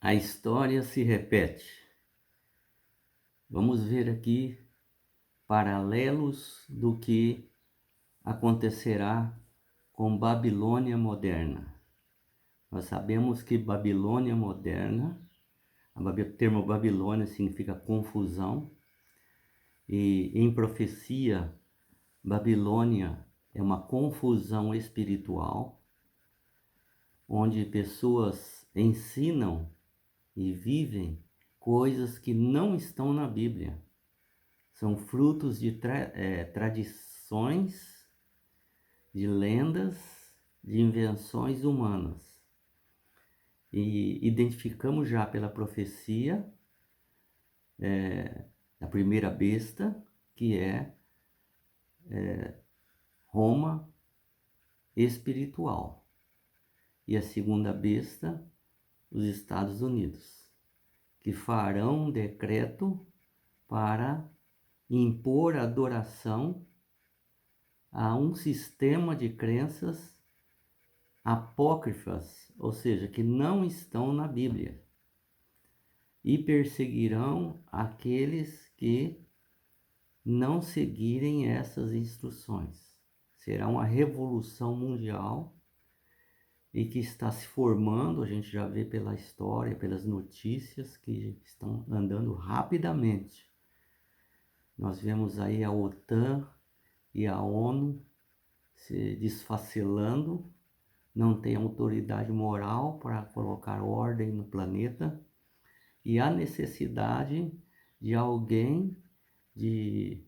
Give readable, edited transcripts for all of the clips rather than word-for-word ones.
A história se repete. Vamos ver aqui paralelos do que acontecerá com Babilônia moderna. Nós sabemos que Babilônia moderna, o termo Babilônia significa confusão, e em profecia, Babilônia é uma confusão espiritual, onde pessoas ensinam e vivem coisas que não estão na Bíblia. São frutos de tradições, de lendas, de invenções humanas. E identificamos já pela profecia a primeira besta, que é Roma espiritual. E a segunda besta, os Estados Unidos, que farão um decreto para impor adoração a um sistema de crenças apócrifas, ou seja, que não estão na Bíblia, e perseguirão aqueles que não seguirem essas instruções. Será uma revolução mundial e que está se formando, a gente já vê pela história, pelas notícias que estão andando rapidamente. Nós vemos aí a OTAN e a ONU se desfacelando, não tem autoridade moral para colocar ordem no planeta, e há necessidade de alguém de,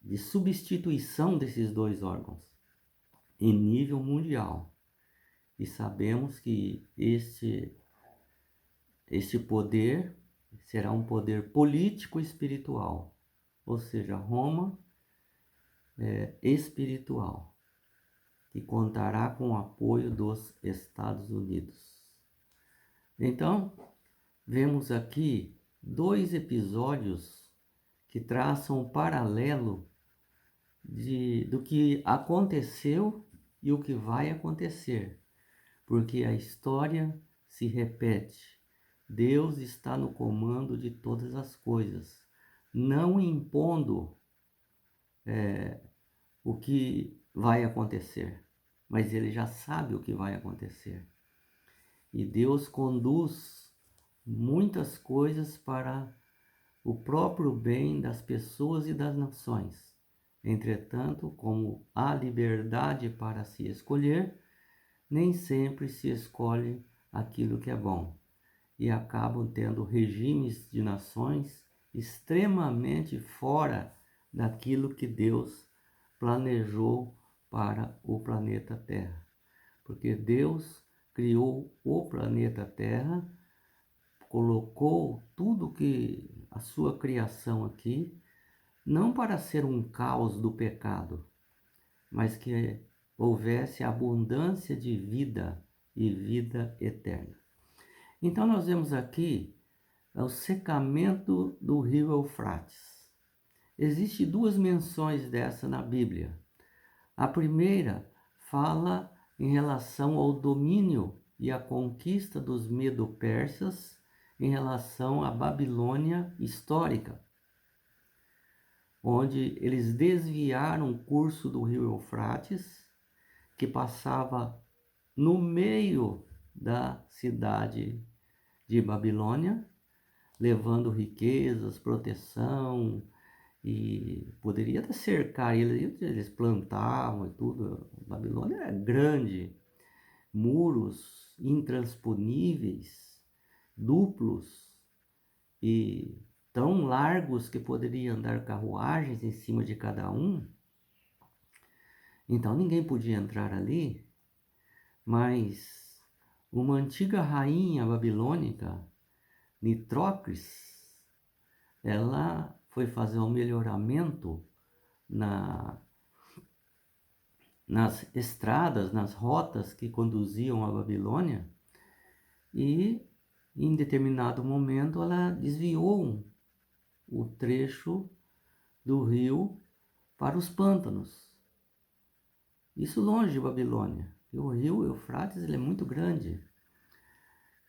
de substituição desses dois órgãos em nível mundial. E sabemos que este poder será um poder político espiritual, ou seja, Roma espiritual, que contará com o apoio dos Estados Unidos. Então, vemos aqui dois episódios que traçam um paralelo do que aconteceu e o que vai acontecer, porque a história se repete. Deus está no comando de todas as coisas, não impondo o que vai acontecer, mas Ele já sabe o que vai acontecer. E Deus conduz muitas coisas para o próprio bem das pessoas e das nações. Entretanto, como há liberdade para se escolher, nem sempre se escolhe aquilo que é bom, e acabam tendo regimes de nações extremamente fora daquilo que Deus planejou para o planeta Terra. Porque Deus criou o planeta Terra, colocou tudo que a sua criação aqui, não para ser um caos do pecado, mas que houvesse abundância de vida e vida eterna. Então nós vemos aqui o secamento do rio Eufrates. Existem duas menções dessa na Bíblia. A primeira fala em relação ao domínio e à conquista dos medo-persas em relação à Babilônia histórica, onde eles desviaram o curso do rio Eufrates, que passava no meio da cidade de Babilônia, levando riquezas, proteção, e poderia até cercar eles plantavam e tudo. A Babilônia era grande, muros intransponíveis, duplos e tão largos que poderia andar carruagens em cima de cada um. Então ninguém podia entrar ali, mas uma antiga rainha babilônica, Nitrócris, ela foi fazer um melhoramento nas estradas, nas rotas que conduziam à Babilônia, e em determinado momento ela desviou o trecho do rio para os pântanos. Isso longe de Babilônia. E o rio Eufrates ele é muito grande.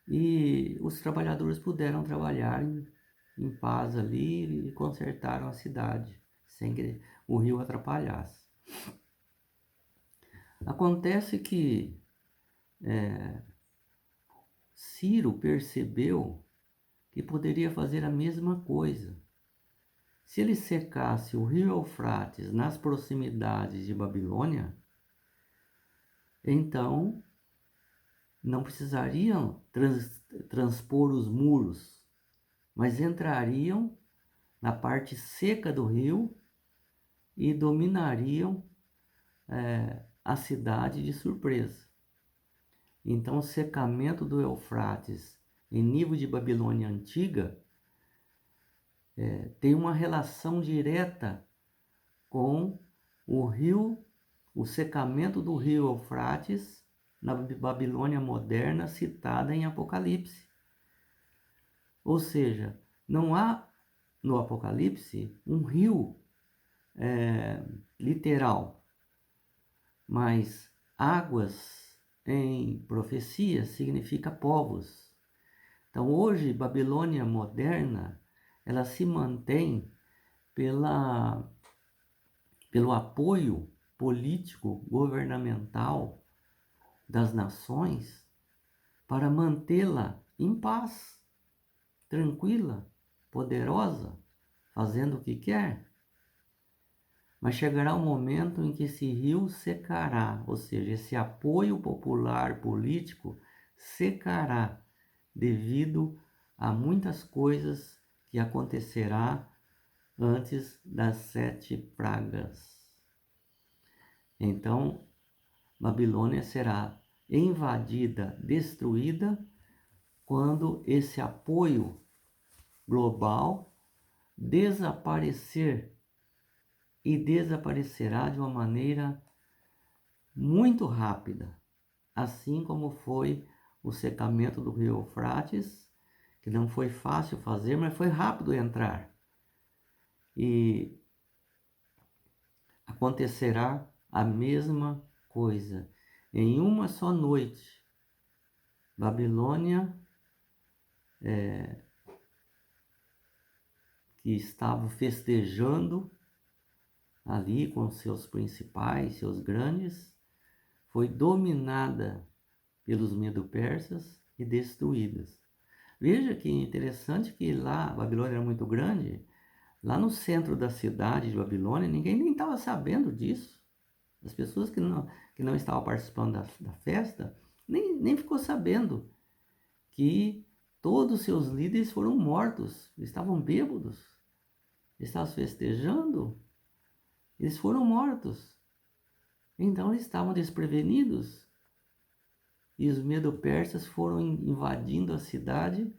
e os trabalhadores puderam trabalhar em paz ali e consertaram a cidade, sem que o rio atrapalhasse. Acontece que Ciro percebeu que poderia fazer a mesma coisa. Se ele secasse o rio Eufrates nas proximidades de Babilônia, então não precisariam transpor os muros, mas entrariam na parte seca do rio e dominariam a cidade de surpresa. Então, o secamento do Eufrates em nível de Babilônia antiga tem uma relação direta com o rio, o secamento do rio Eufrates na Babilônia moderna citada em Apocalipse. Ou seja, não há no Apocalipse um rio literal, mas águas em profecia significa povos. Então hoje, Babilônia moderna, ela se mantém pelo apoio político, governamental das nações para mantê-la em paz, tranquila, poderosa, fazendo o que quer. Mas chegará um momento em que esse rio secará, ou seja, esse apoio popular político secará devido a muitas coisas que acontecerá antes das 7 pragas. Então, Babilônia será invadida, destruída, quando esse apoio global desaparecer, e desaparecerá de uma maneira muito rápida, assim como foi o secamento do rio Eufrates, que não foi fácil fazer, mas foi rápido entrar. E acontecerá a mesma coisa. Em uma só noite, Babilônia, que estava festejando ali com seus principais, seus grandes, foi dominada pelos medo-persas e destruídas. Veja que interessante que lá, a Babilônia era muito grande, lá no centro da cidade de Babilônia, ninguém nem estava sabendo disso. As pessoas que não estavam participando da festa, nem ficou sabendo que todos os seus líderes foram mortos, eles estavam bêbados, eles estavam festejando, eles foram mortos. Então eles estavam desprevenidos e os medo-persas foram invadindo a cidade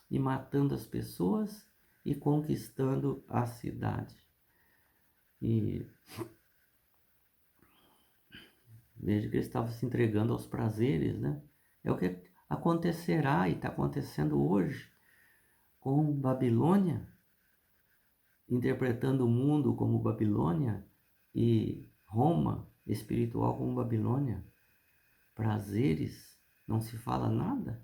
e matando as pessoas e conquistando a cidade. E veja que eles estavam se entregando aos prazeres, né? É o que acontecerá e está acontecendo hoje com Babilônia, interpretando o mundo como Babilônia e Roma espiritual como Babilônia. Prazeres, não se fala nada.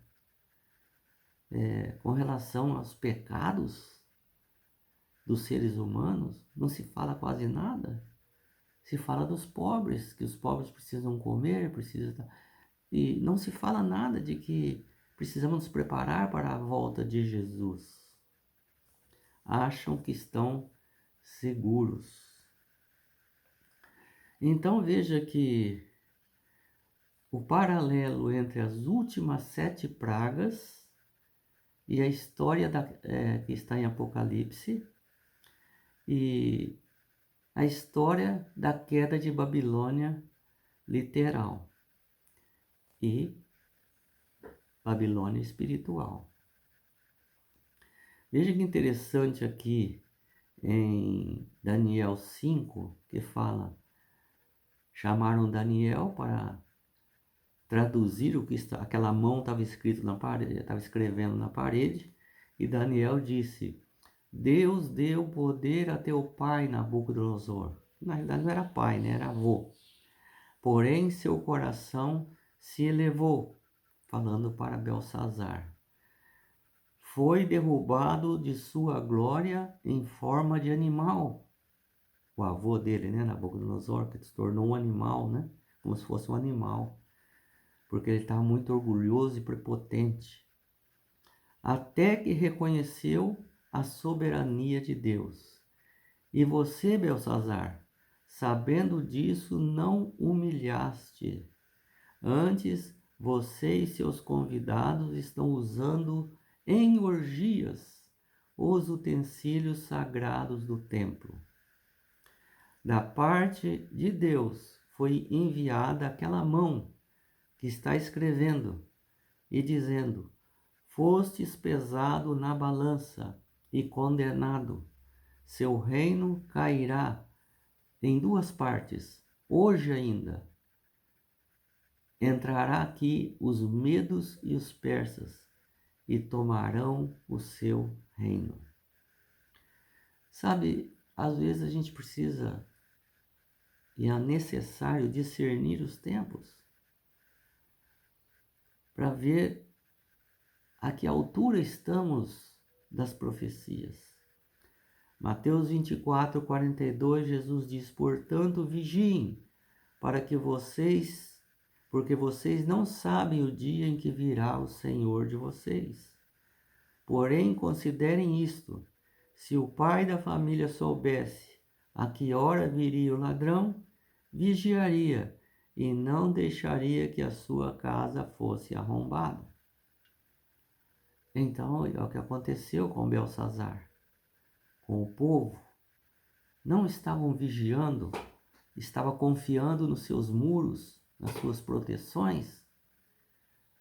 Com relação aos pecados dos seres humanos, não se fala quase nada. Se fala dos pobres, que os pobres precisam comer, e não se fala nada de que precisamos nos preparar para a volta de Jesus. Acham que estão seguros. Então veja que o paralelo entre as últimas 7 pragas e a história que está em Apocalipse e a história da queda de Babilônia literal e Babilônia espiritual. Veja que interessante aqui em Daniel 5, que fala: chamaram Daniel para traduzir o que aquela mão estava escrito na parede, estava escrevendo na parede, e Daniel disse: Deus deu poder a teu pai Nabucodonosor. Na realidade não era pai, né? Era avô. Porém seu coração se elevou, falando para Belsazar. foi derrubado de sua glória em forma de animal. O avô dele, né, Nabucodonosor, que se tornou um animal, né, como se fosse um animal, porque ele estava muito orgulhoso e prepotente, até que reconheceu a soberania de Deus. E você, Belsazar, sabendo disso, não humilhaste. Antes, você e seus convidados estão usando em orgias os utensílios sagrados do templo. Da parte de Deus foi enviada aquela mão que está escrevendo e dizendo: Fostes pesado na balança e condenado. Seu reino cairá em duas partes. Hoje ainda entrará aqui os medos e os persas e tomarão o seu reino. Sabe, às vezes a gente precisa e é necessário discernir os tempos para ver a que altura estamos das profecias. Mateus 24, 42, Jesus diz: Portanto, vigiem, porque vocês não sabem o dia em que virá o Senhor de vocês. Porém, considerem isto: se o pai da família soubesse a que hora viria o ladrão, vigiaria e não deixaria que a sua casa fosse arrombada. Então, é o que aconteceu com Belsazar, com o povo. Não estavam vigiando, estavam confiando nos seus muros, nas suas proteções.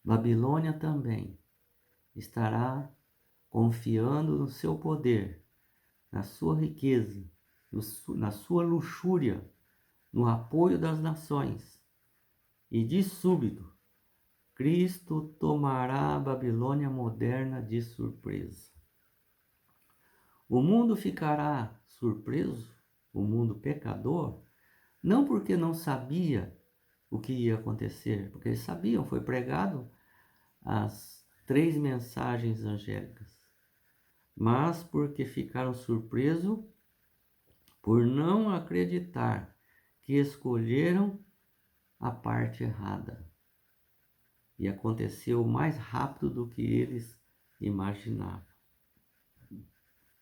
Babilônia também estará confiando no seu poder, na sua riqueza, na sua luxúria, no apoio das nações. E de súbito, Cristo tomará a Babilônia moderna de surpresa. O mundo ficará surpreso, o mundo pecador, não porque não sabia o que ia acontecer, porque eles sabiam, foi pregado as 3 mensagens angélicas, mas porque ficaram surpresos por não acreditar que escolheram a parte errada. E aconteceu mais rápido do que eles imaginavam.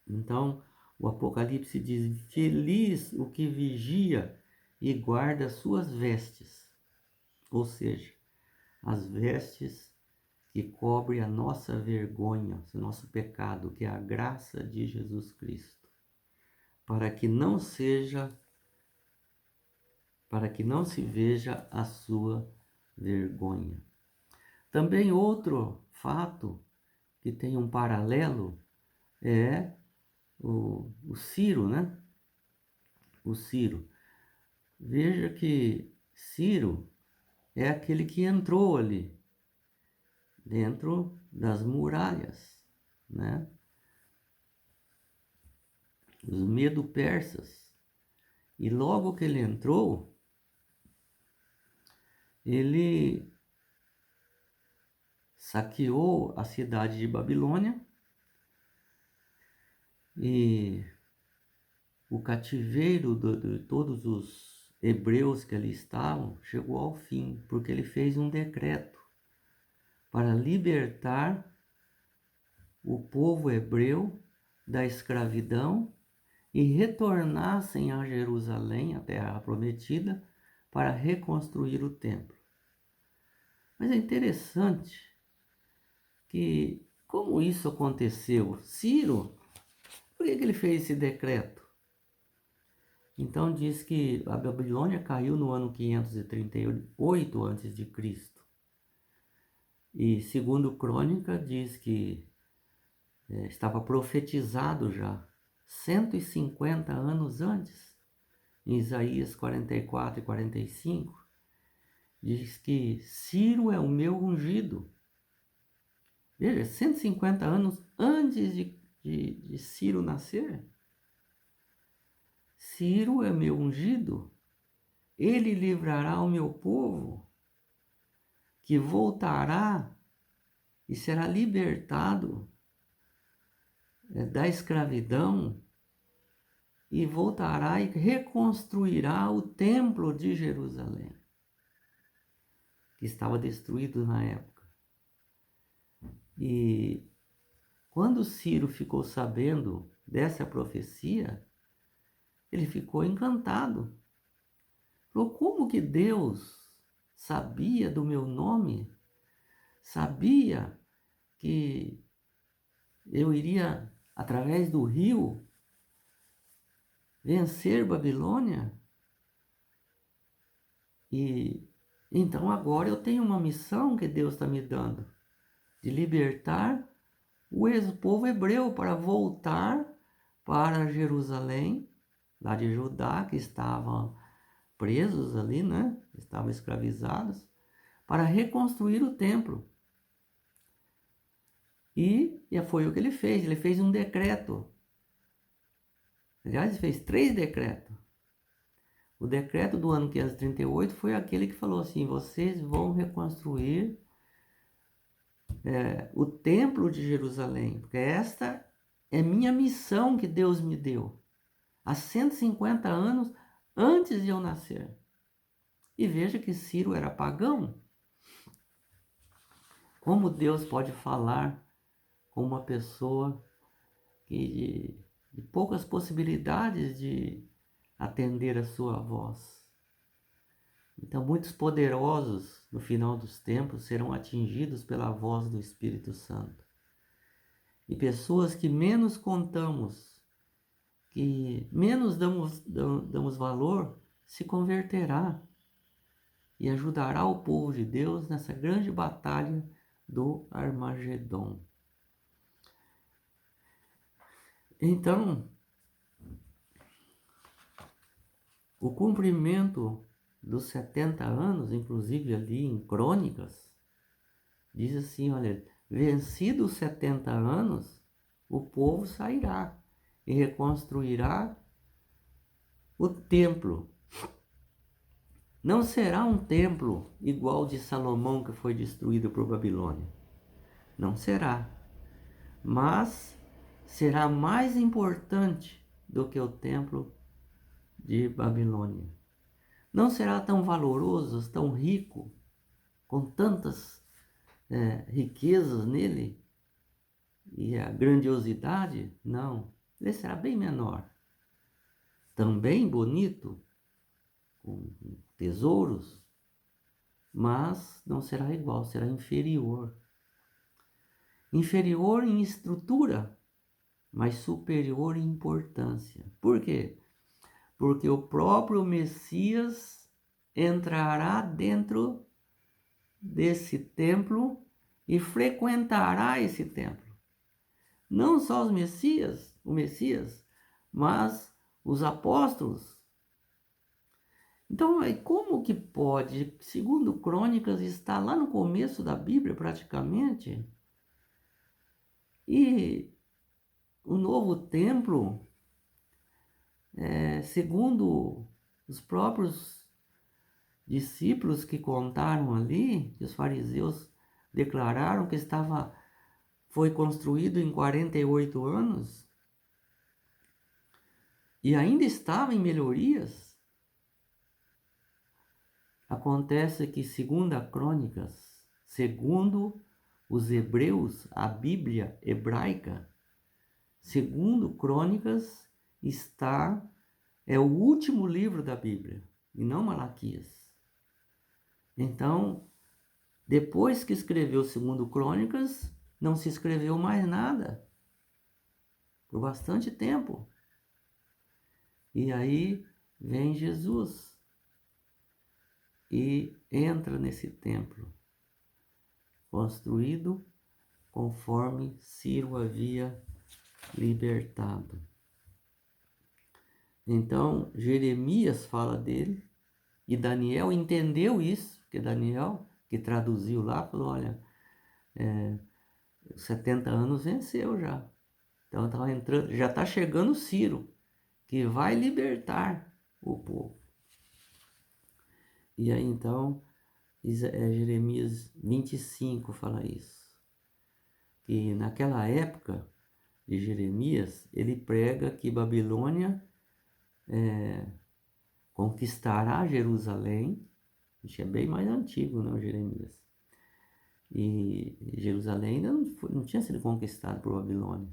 Então, o Apocalipse diz: Feliz o que vigia e guarda suas vestes, ou seja, as vestes que cobrem a nossa vergonha, o nosso pecado, que é a graça de Jesus Cristo, para que não se veja a sua vergonha. Também outro fato que tem um paralelo é o Ciro, né? O Ciro. Veja que Ciro é aquele que entrou ali dentro das muralhas, né? Os medo-persas. E logo que ele entrou, ele saqueou a cidade de Babilônia e o cativeiro de todos os hebreus que ali estavam chegou ao fim, porque ele fez um decreto para libertar o povo hebreu da escravidão e retornassem a Jerusalém, a terra prometida, para reconstruir o templo. Mas é interessante que, como isso aconteceu, Ciro, por que ele fez esse decreto? Então diz que a Babilônia caiu no ano 538 a.C. E segundo Crônica diz que estava profetizado já 150 anos antes, em Isaías 44 e 45, diz que Ciro é o meu ungido. Veja, 150 anos antes de Ciro nascer. Ciro é meu ungido, ele livrará o meu povo, que voltará e será libertado da escravidão e voltará e reconstruirá o templo de Jerusalém, que estava destruído na época. E quando Ciro ficou sabendo dessa profecia, ele ficou encantado. Falou, como que Deus sabia do meu nome? Sabia que eu iria, através do rio, vencer Babilônia? E então agora eu tenho uma missão que Deus está me dando, de libertar o povo hebreu para voltar para Jerusalém, lá de Judá, que estavam presos ali, né? Estavam escravizados, para reconstruir o templo. E foi o que ele fez. Ele fez um decreto. Aliás, ele fez 3 decretos. O decreto do ano 538 foi aquele que falou assim: vocês vão reconstruir o templo de Jerusalém, porque esta é minha missão que Deus me deu há 150 anos antes de eu nascer. E veja que Ciro era pagão. Como Deus pode falar com uma pessoa de poucas possibilidades de atender a sua voz? Então, muitos poderosos no final dos tempos serão atingidos pela voz do Espírito Santo. E pessoas que menos contamos, que menos damos valor, se converterá e ajudará o povo de Deus nessa grande batalha do Armagedon. Então, o cumprimento dos 70 anos, inclusive ali em Crônicas, diz assim, olha, vencidos os 70 anos, o povo sairá e reconstruirá o templo. Não será um templo igual de Salomão, que foi destruído por Babilônia. Não será. Mas será mais importante do que o templo de Babilônia. Não será tão valoroso, tão rico, com tantas riquezas nele e a grandiosidade? Não. Ele será bem menor. Também bonito, com tesouros, mas não será igual, será inferior. Inferior em estrutura, mas superior em importância. Por quê? Porque o próprio Messias entrará dentro desse templo e frequentará esse templo. Não só o Messias, mas os apóstolos. Então, como que pode? Segundo Crônicas, está lá no começo da Bíblia, praticamente. E o novo templo, segundo os próprios discípulos que contaram ali, que os fariseus declararam que foi construído em 48 anos e ainda estava em melhorias. Acontece que, segundo a Crônicas, segundo os hebreus, a Bíblia hebraica, segundo Crônicas, é o último livro da Bíblia, e não Malaquias. Então, depois que escreveu segundo Crônicas, não se escreveu mais nada, por bastante tempo. E aí vem Jesus e entra nesse templo, construído conforme Ciro havia libertado. Então, Jeremias fala dele, e Daniel entendeu isso, porque Daniel, que traduziu lá, falou, olha, 70 anos venceu já. Então, já está chegando Ciro, que vai libertar o povo. E aí, então, Jeremias 25 fala isso. Que naquela época, de Jeremias, ele prega que Babilônia conquistará Jerusalém. Isso é bem mais antigo, né, Jeremias? E Jerusalém ainda não tinha sido conquistado por Babilônia,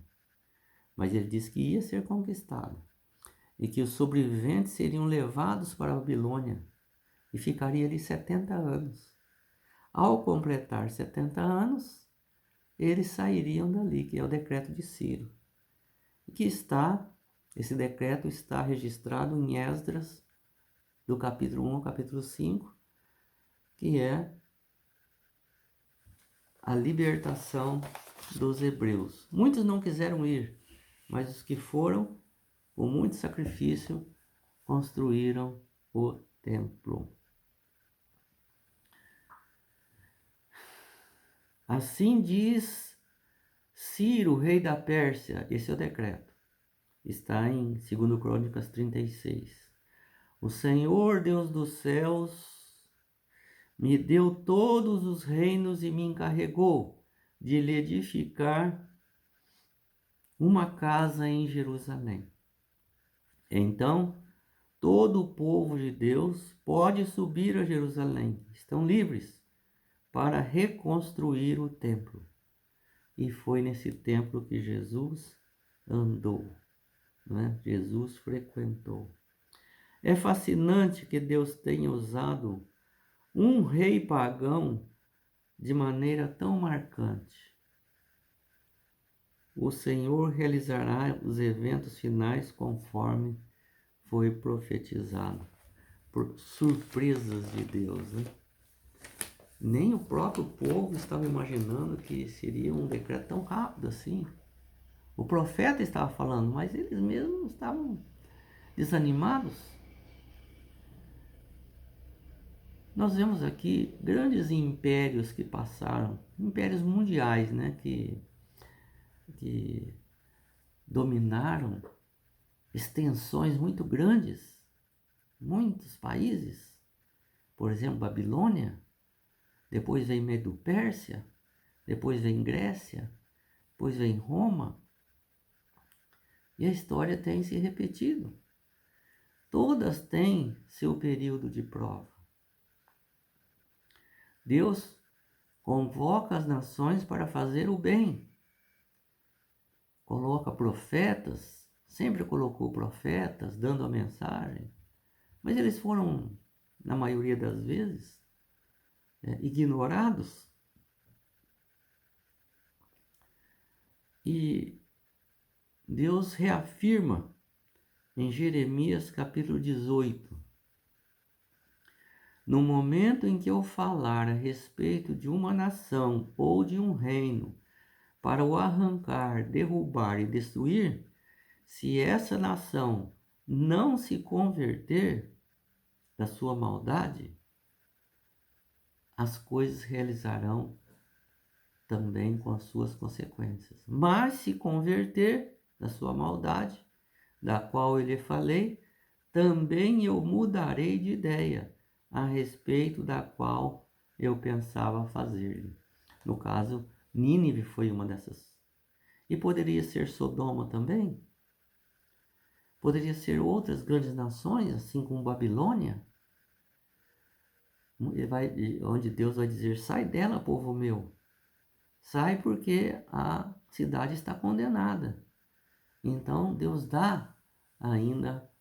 mas ele disse que ia ser conquistado e que os sobreviventes seriam levados para a Babilônia e ficariam ali 70 anos. Ao completar 70 anos, eles sairiam dali, que é o decreto de Ciro. Esse decreto está registrado em Esdras, do capítulo 1 ao capítulo 5, que é a libertação dos hebreus. Muitos não quiseram ir, mas os que foram, com muito sacrifício, construíram o templo. Assim diz Ciro, rei da Pérsia, esse é o decreto. Está em 2 Crônicas 36. O Senhor, Deus dos céus, me deu todos os reinos e me encarregou de lhe edificar uma casa em Jerusalém. Então, todo o povo de Deus pode subir a Jerusalém, estão livres para reconstruir o templo. E foi nesse templo que Jesus andou, né? Jesus frequentou. É fascinante que Deus tenha usado um rei pagão de maneira tão marcante. O Senhor realizará os eventos finais conforme foi profetizado. Por surpresas de Deus, né? Nem o próprio povo estava imaginando que seria um decreto tão rápido assim. O profeta estava falando, mas eles mesmos estavam desanimados. Nós vemos aqui grandes impérios que passaram, impérios mundiais, né, que dominaram extensões muito grandes, muitos países. Por exemplo, Babilônia, depois vem Medo-Pérsia, depois vem Grécia, depois vem Roma. E a história tem se repetido. Todas têm seu período de prova. Deus convoca as nações para fazer o bem. Coloca profetas, sempre colocou profetas dando a mensagem, mas eles foram, na maioria das vezes, ignorados. E Deus reafirma em Jeremias capítulo 18: no momento em que eu falar a respeito de uma nação ou de um reino, para o arrancar, derrubar e destruir, se essa nação não se converter da sua maldade, as coisas realizarão também com as suas consequências. Mas se converter da sua maldade, da qual eu lhe falei, também eu mudarei de ideia a respeito da qual eu pensava fazer-lhe. No caso, Nínive foi uma dessas. E poderia ser Sodoma também? Poderia ser outras grandes nações, assim como Babilônia? Onde Deus vai dizer, sai dela, povo meu. Sai porque a cidade está condenada. Então Deus dá ainda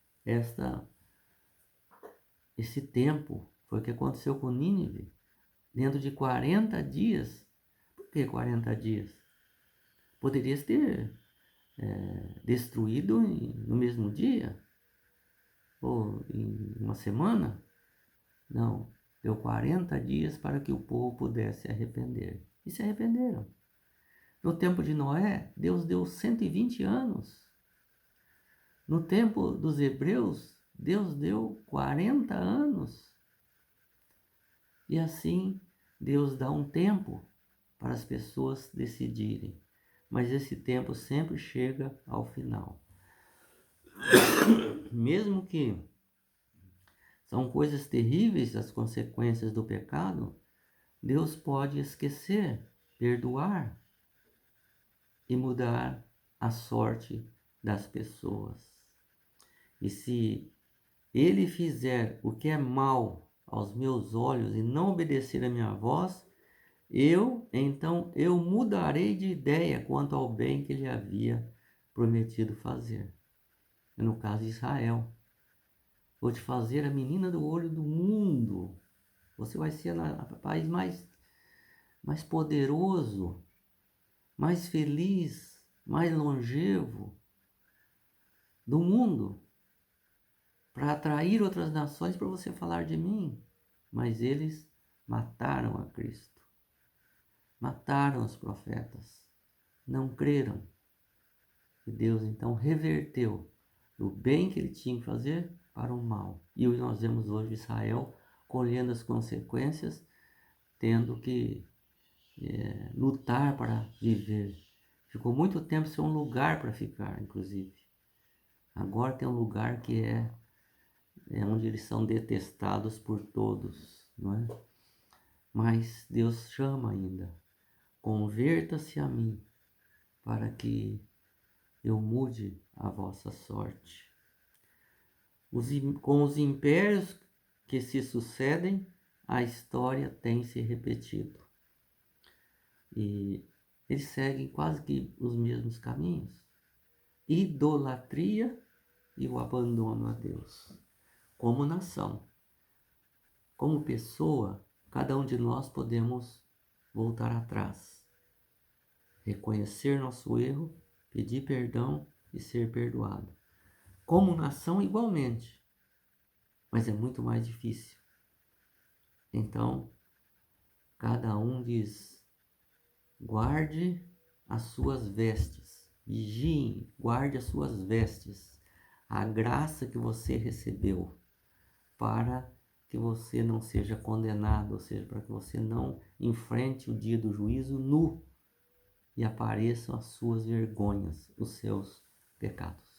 esse tempo. Foi o que aconteceu com Nínive. Dentro de 40 dias. Por que 40 dias? Poderia ter destruído no mesmo dia? Ou em uma semana? Não. Deu 40 dias para que o povo pudesse se arrepender. E se arrependeram. No tempo de Noé, Deus deu 120 anos. No tempo dos hebreus, Deus deu 40 anos. E assim, Deus dá um tempo para as pessoas decidirem. Mas esse tempo sempre chega ao final. Mesmo que são coisas terríveis as consequências do pecado, Deus pode esquecer, perdoar e mudar a sorte das pessoas. E se ele fizer o que é mal aos meus olhos e não obedecer a minha voz, então eu mudarei de ideia quanto ao bem que ele havia prometido fazer. No caso de Israel, vou te fazer a menina do olho do mundo. Você vai ser o país mais poderoso, mais feliz, mais longevo do mundo, para atrair outras nações para você falar de mim. Mas eles mataram a Cristo, mataram os profetas, não creram. E Deus então reverteu o bem que ele tinha que fazer para o mal. E nós vemos hoje Israel colhendo as consequências, tendo que lutar para viver. Ficou muito tempo sem um lugar para ficar, inclusive. Agora tem um lugar que é onde eles são detestados por todos, não é? Mas Deus chama ainda: converta-se a mim, para que eu mude a vossa sorte. Com os impérios que se sucedem, a história tem se repetido. E eles seguem quase que os mesmos caminhos. Idolatria e o abandono a Deus. Como nação, como pessoa, cada um de nós podemos voltar atrás, reconhecer nosso erro, pedir perdão e ser perdoado. Como nação, igualmente, mas é muito mais difícil. Então, cada um diz: guarde as suas vestes, vigiem, guarde as suas vestes, a graça que você recebeu, para que você não seja condenado, ou seja, para que você não enfrente o dia do juízo nu e apareçam as suas vergonhas, os seus pecados.